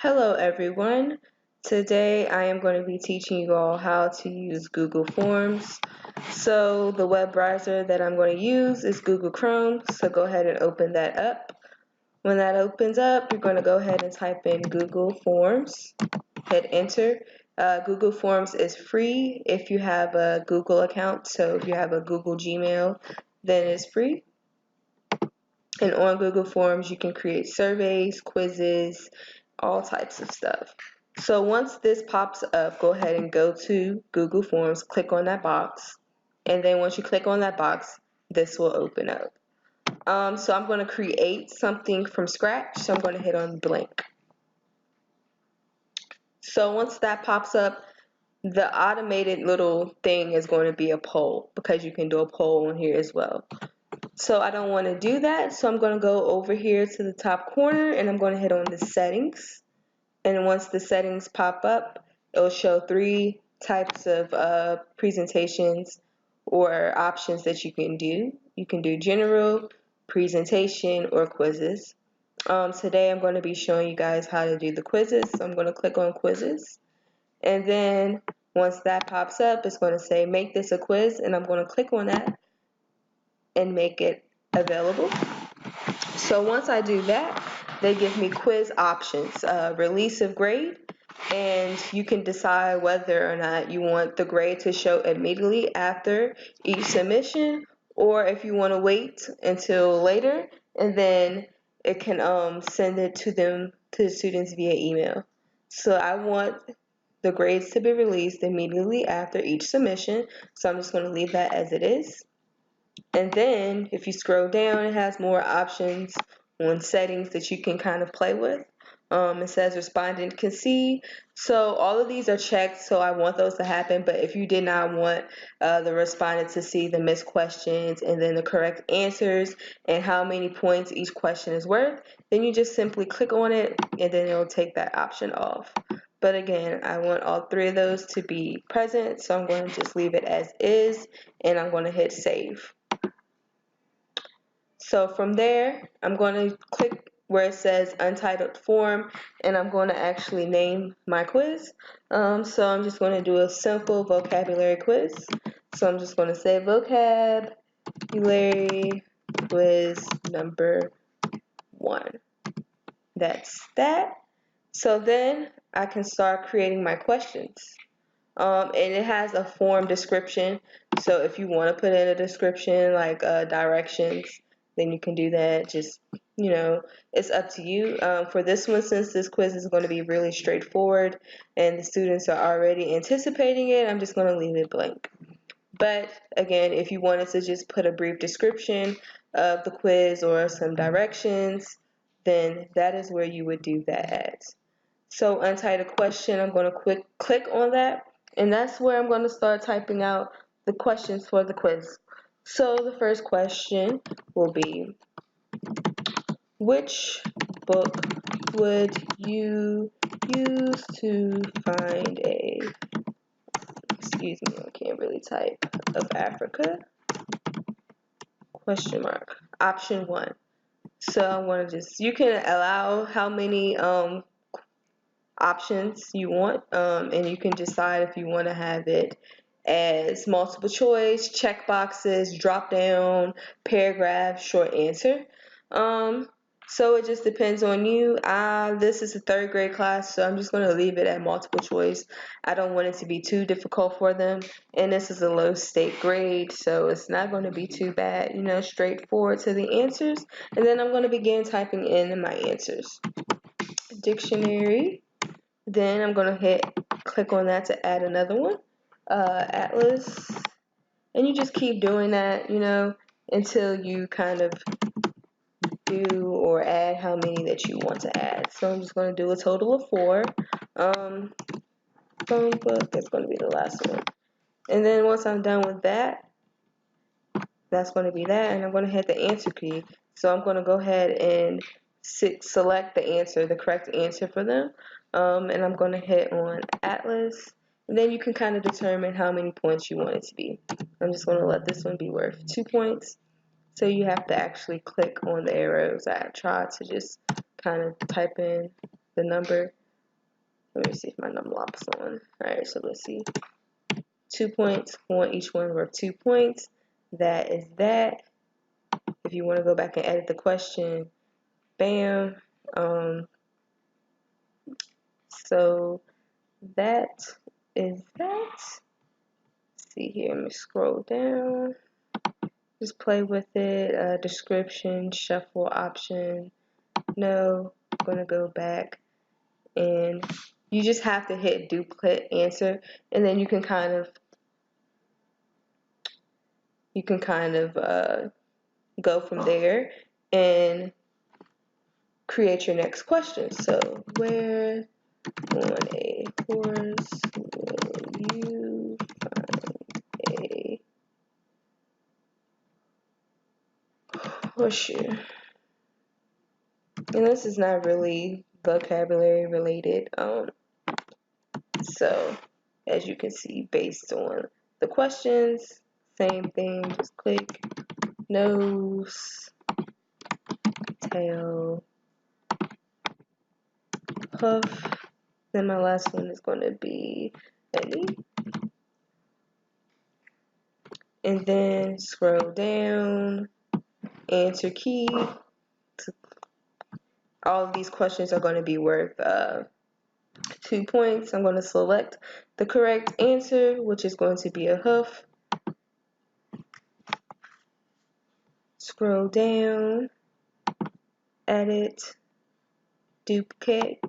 Hello everyone. Today I am going to be teaching you all how to use Google Forms. So the web browser that I'm going to use is Google Chrome. So go ahead and open that up. When that opens up, you're going to go ahead and type in Google Forms. Hit enter. Google Forms is free if you have a Google account. So if you have a Google Gmail, then it's free. And on Google Forms, you can create surveys, quizzes, all types of stuff. So once this pops up, go ahead and go to Google Forms, click on that box, and then once you click on that box, this will open up. So I'm going to create something from scratch, so I'm going to hit on blank. So once that pops up, the automated little thing is going to be a poll because you can do a poll on here as well. So I don't want to do that, so I'm going to go over here to the top corner and I'm going to hit on the settings. And once the settings pop up, it'll show three types of presentations or options that you can do. You can do general, presentation, or quizzes. Today I'm going to be showing you guys how to do the quizzes, so I'm going to click on quizzes. And then once that pops up, it's going to say make this a quiz, and I'm going to click on that and make it available. So once I do that, they give me quiz options, release of grade, and you can decide whether or not you want the grade to show immediately after each submission, or if you want to wait until later, and then it can send it to the students via email. So I want the grades to be released immediately after each submission, so I'm just going to leave that as it is. And then if you scroll down, it has more options on settings that you can kind of play with. It says respondent can see. So all of these are checked, so I want those to happen. But if you did not want the respondent to see the missed questions and then the correct answers and how many points each question is worth, then you just simply click on it and then it'll take that option off. But again, I want all three of those to be present, so I'm going to just leave it as is and I'm going to hit save. So from there, I'm going to click where it says untitled form, and I'm going to actually name my quiz. So I'm just going to do a simple vocabulary quiz. So I'm just going to say vocabulary quiz number 1. That's that. So then I can start creating my questions. And it has a form description. So if you want to put in a description like directions, then you can do that. Just, it's up to you. For this one, since this quiz is going to be really straightforward and the students are already anticipating it, I'm just going to leave it blank. But again, if you wanted to just put a brief description of the quiz or some directions, then that is where you would do that at. So untitled question, I'm going to click on that, and that's where I'm going to start typing out the questions for the quiz. So the first question will be, which book would you use to find excuse me, I can't really type, of Africa? Question mark. Option 1. So I'm going to you can allow how many options you want, and you can decide if you want to have it as multiple choice, check boxes, drop down, paragraph, short answer. So it just depends on you. This is a third grade class, so I'm just going to leave it at multiple choice. I don't want it to be too difficult for them, and this is a low stake grade, so it's not going to be too bad, straightforward to the answers. And then I'm going to begin typing in my answers. Dictionary. Then I'm going to click on that to add another one, Atlas, and you just keep doing that, until you kind of do or add how many that you want to add. So I'm just going to do a total of 4. Phone book, that's going to be the last one. And then once I'm done with that, that's going to be that, and I'm going to hit the answer key. So I'm going to go ahead and select the answer, the correct answer for them, and I'm going to hit on Atlas, and then you can kind of determine how many points you want it to be. I'm just going to let this one be worth 2 points, so you have to actually click on the arrows. I tried to just kind of type in the number, Let me see if my numlop's on. Alright, so let's see. 2 points, each one worth 2 points. That is that. If you want to go back and edit the question, bam. So that is that. Let's see here, let me scroll down. Just play with it. Description, shuffle option. No, I'm gonna go back, and you just have to hit duplicate answer, and then you can kind of go from there and create your next question. So where on a horse will you find a horseshoe? And this is not really vocabulary related. So as you can see, based on the questions, same thing, just click nose, tail, hoof. Then my last one is going to be belly. And then scroll down, answer key. All of these questions are going to be worth 2 points. I'm going to select the correct answer, which is going to be a hoof. Scroll down, edit, duplicate,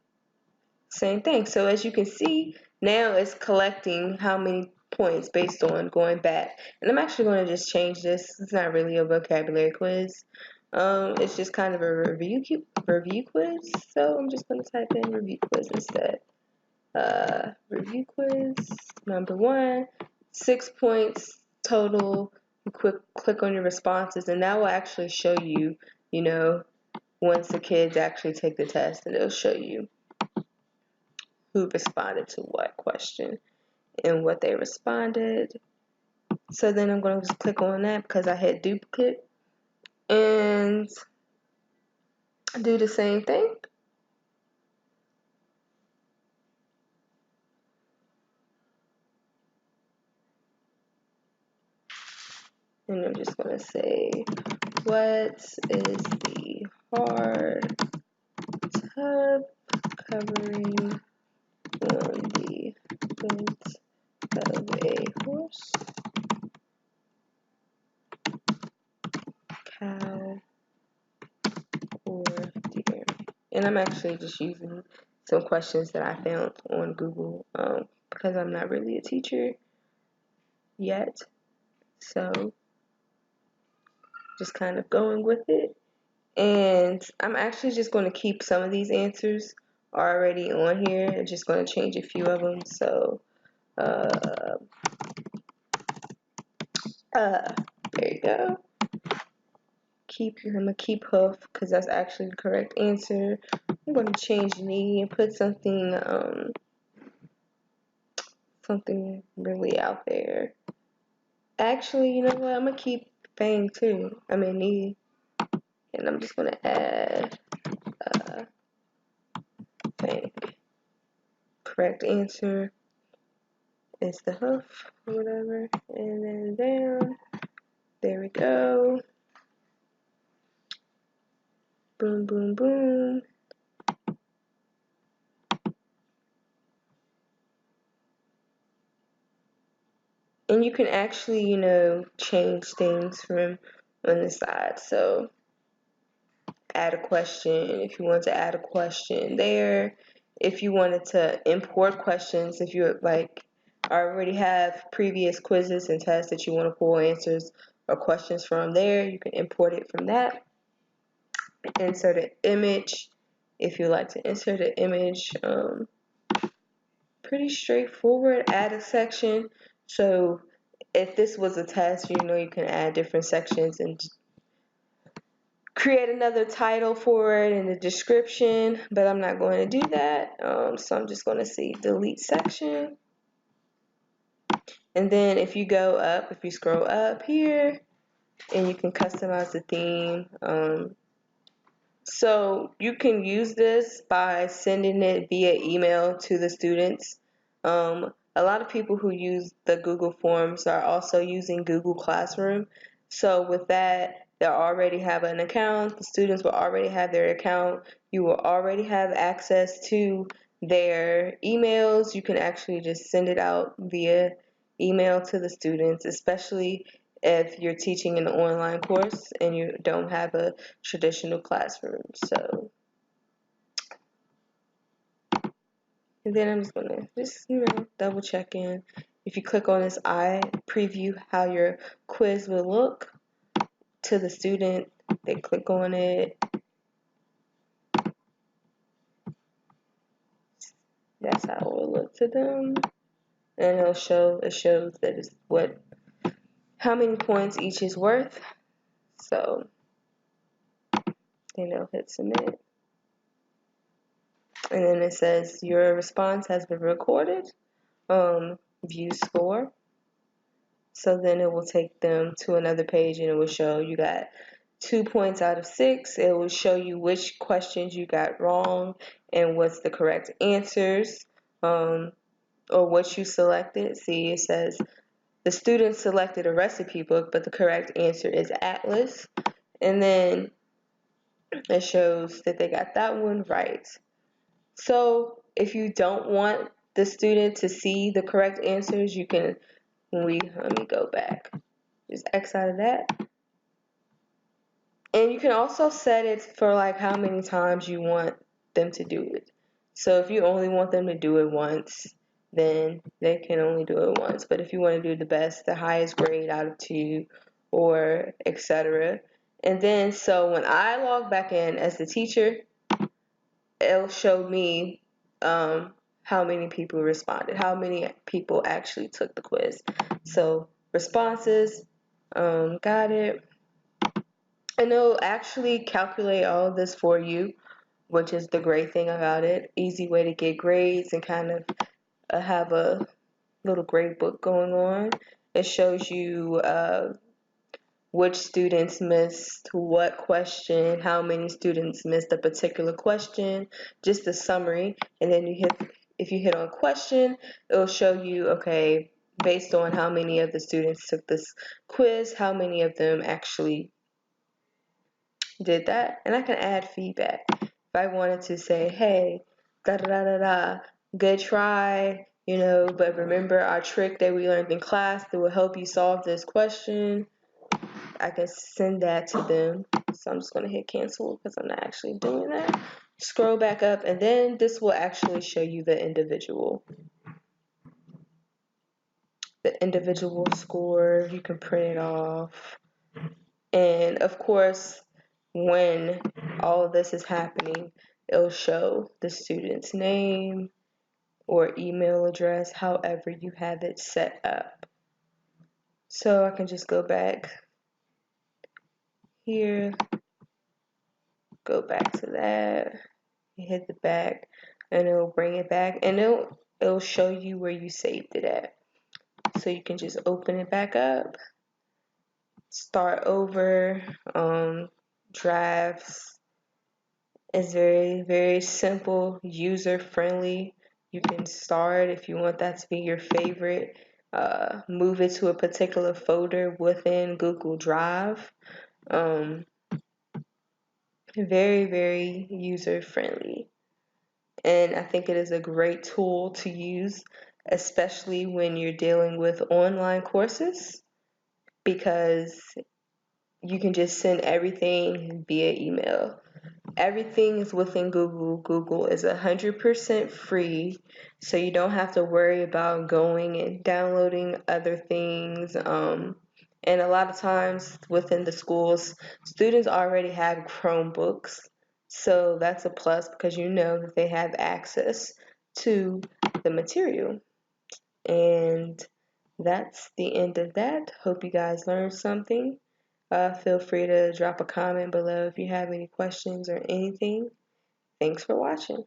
same thing. So as you can see, now it's collecting how many points based on going back. And I'm actually going to just change this. It's not really a vocabulary quiz. It's just kind of a review quiz. So I'm just going to type in review quiz instead. Review quiz number 1, 6 points total. You click on your responses, and that will actually show you, once the kids actually take the test, and it'll show you who responded to what question and what they responded. So then I'm going to just click on that because I hit duplicate and do the same thing. And I'm just going to say, what is the hard tub covering on the front of a horse, cow, or deer? And I'm actually just using some questions that I found on Google because I'm not really a teacher yet. So just kind of going with it. And I'm actually just going to keep some of these answers already on here. I'm just going to change a few of them. So there you go. I'm going to keep hoof because that's actually the correct answer. I'm going to change knee and put something really out there. Actually, you know what? I'm going to keep fang too. I mean knee. And I'm just going to add fang. Correct answer is the hoof or whatever. And then down. There we go. Boom, boom, boom. And you can actually, change things from on the side. So add a question if you want to add a question there. If you wanted to import questions, if you already have previous quizzes and tests that you want to pull answers or questions from there, you can import it from that. Insert an image if you like to insert an image. Pretty straightforward. Add a section. So if this was a test, you can add different sections and create another title for it in the description, but I'm not going to do that. So I'm just going to say delete section. And then if you scroll up here, and you can customize the theme. So you can use this by sending it via email to the students. A lot of people who use the Google Forms are also using Google Classroom. So with that, they already have an account. The students will already have their account. You will already have access to their emails. You can actually just send it out via email to the students, especially if you're teaching an online course and you don't have a traditional classroom. So, and then I'm just gonna double check in. If you click on this I preview how your quiz will look to the student, they click on it. That's how it will look to them, and it shows that it's how many points each is worth. So then they'll hit submit, and then it says your response has been recorded. View score. So then it will take them to another page and it will show you got 2 points out of 6. It will show you which questions you got wrong and what's the correct answers, or what you selected. See, it says the student selected a recipe book, but the correct answer is Atlas. And then it shows that they got that one right. So if you don't want the student to see the correct answers, you can let me go back. Just X out of that. And you can also set it for like how many times you want them to do it. So if you only want them to do it once, then they can only do it once. But if you want to do the best, the highest grade out of 2, or etc. And then so when I log back in as the teacher, it'll show me how many people responded, how many people actually took the quiz. So responses, got it. And it'll actually calculate all of this for you, which is the great thing about it. Easy way to get grades and kind of have a little grade book going on. It shows you which students missed what question, how many students missed a particular question, just a summary. And then if you hit on question, it'll show you, okay, based on how many of the students took this quiz, how many of them actually did that. And I can add feedback. If I wanted to say, hey, da da da da da, good try, but remember our trick that we learned in class that will help you solve this question, I can send that to them. So I'm just going to hit cancel because I'm not actually doing that. Scroll back up, and then this will actually show you the individual score. You can print it off. And of course, when all of this is happening, it'll show the student's name or email address, however you have it set up. So I can just go back here, go back to that, hit the back, and it'll bring it back, and it'll show you where you saved it at. So you can just open it back up, start over. Drafts is very, very simple, user friendly. You can start if you want that to be your favorite. Move it to a particular folder within Google Drive. Very, very user friendly. And I think it is a great tool to use, especially when you're dealing with online courses, because you can just send everything via email. Everything is within Google. Google is 100% free, so you don't have to worry about going and downloading other things. And a lot of times within the schools, students already have Chromebooks, so that's a plus because you know that they have access to the material. And that's the end of that. Hope you guys learned something. Feel free to drop a comment below if you have any questions or anything. Thanks for watching.